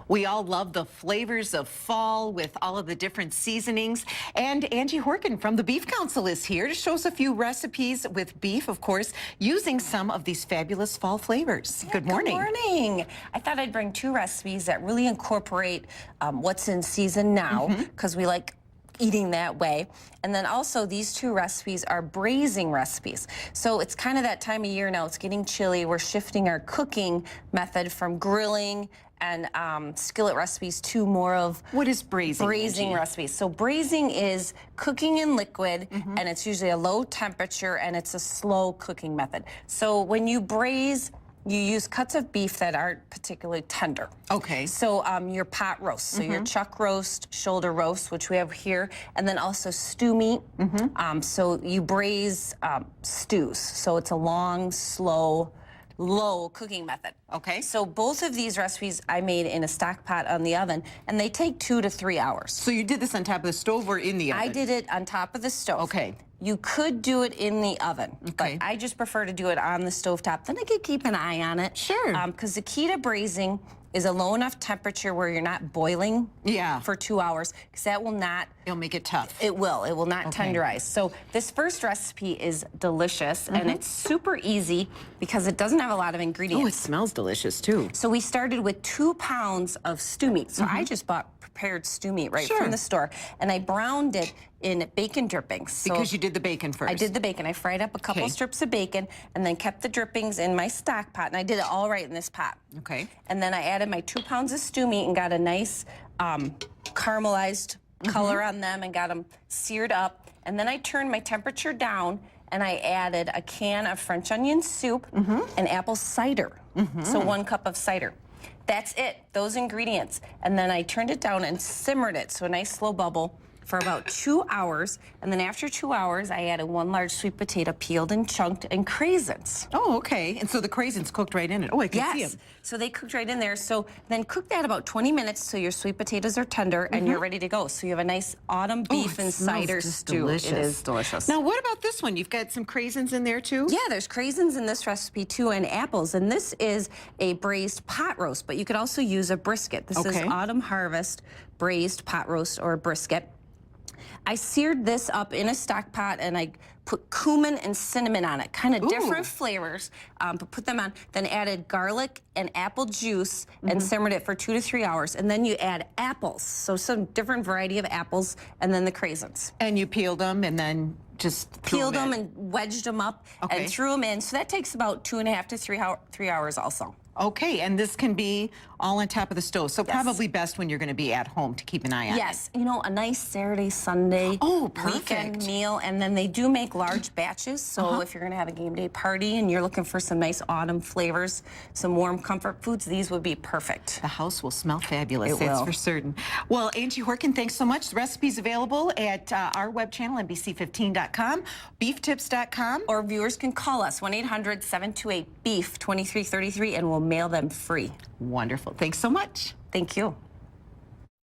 We all love the flavors of fall with all of the different seasonings. And Angie Horkan from the Beef Council is here to show us a few recipes with beef, of course, using some of these fabulous fall flavors. Yeah, good morning. Good morning. I thought I'd bring two recipes that really incorporate what's in season now, because we like eating that way. And then also these two recipes are braising recipes. So it's kind of that time of year now, it's getting chilly. We're shifting our cooking method from grilling and skillet recipes to more of What is braising? Braising recipes. So braising is cooking in liquid, and it's usually a low temperature, and it's a slow cooking method. So when you braise, you use cuts of beef that aren't particularly tender. Okay. So your pot roast, so your chuck roast, shoulder roast, which we have here, and then also stew meat. So you braise stews. So it's a long, slow, low cooking method. Okay. So both of these recipes I made in a stock pot on the oven, and they take 2 to 3 hours. So you did this on top of the stove or in the oven? I did it on top of the stove. Okay. You could do it in the oven, Okay. but I just prefer to do it on the stovetop. Then I could keep an eye on it. Sure. Because the key to braising is a low enough temperature where you're not boiling for 2 hours, because that will not... It'll make it tough. It will not tenderize. So this first recipe is delicious, and it's super easy because it doesn't have a lot of ingredients. Oh, it smells delicious too. So we started with 2 pounds of stew meat. So I just bought prepared stew meat from the store, and I browned it in bacon drippings. So because you did the bacon first. I did the bacon. I fried up a couple strips of bacon and then kept the drippings in my stock pot, and I did it all right in this pot. Okay. And then I added my 2 pounds of stew meat and got a nice caramelized color on them and got them seared up. And then I turned my temperature down and I added a can of French onion soup and apple cider. So 1 cup of cider. That's it, those ingredients. And then I turned it down and simmered it, so a nice slow bubble, for about 2 hours. And then after 2 hours, I added 1 large sweet potato peeled and chunked and craisins. Oh, okay. And so the craisins cooked right in it. Oh, I can see them. So they cooked right in there. So then cook that about 20 minutes till your sweet potatoes are tender and you're ready to go. So you have a nice autumn beef and cider stew. Delicious. It is delicious. Now, what about this one? You've got some craisins in there too? Yeah, there's craisins in this recipe too, and apples. And this is a braised pot roast, but you could also use a brisket. This is Autumn Harvest braised pot roast or brisket. I seared this up in a stock pot and I put cumin and cinnamon on it, kind of different flavors, but put them on, then added garlic and apple juice and simmered it for 2 to 3 hours. And then you add apples, so some different variety of apples, and then the craisins. And you peeled them and then just peeled them and wedged them up and threw them in. So that takes about 2.5 to 3 hours also. Okay, and this can be all on top of the stove. So probably best when you're going to be at home to keep an eye on it. Yes, you know, a nice Saturday, Sunday weekend meal. And then they do make large batches. So if you're going to have a game day party and you're looking for some nice autumn flavors, some warm comfort foods, these would be perfect. The house will smell fabulous, It that's will. for certain. Well, Angie Horkan, thanks so much. The recipe's available at our web channel, NBC15.com, beeftips.com. Or viewers can call us, 1-800-728-BEEF 2333, and we'll mail them free. Wonderful. Thanks so much. Thank you.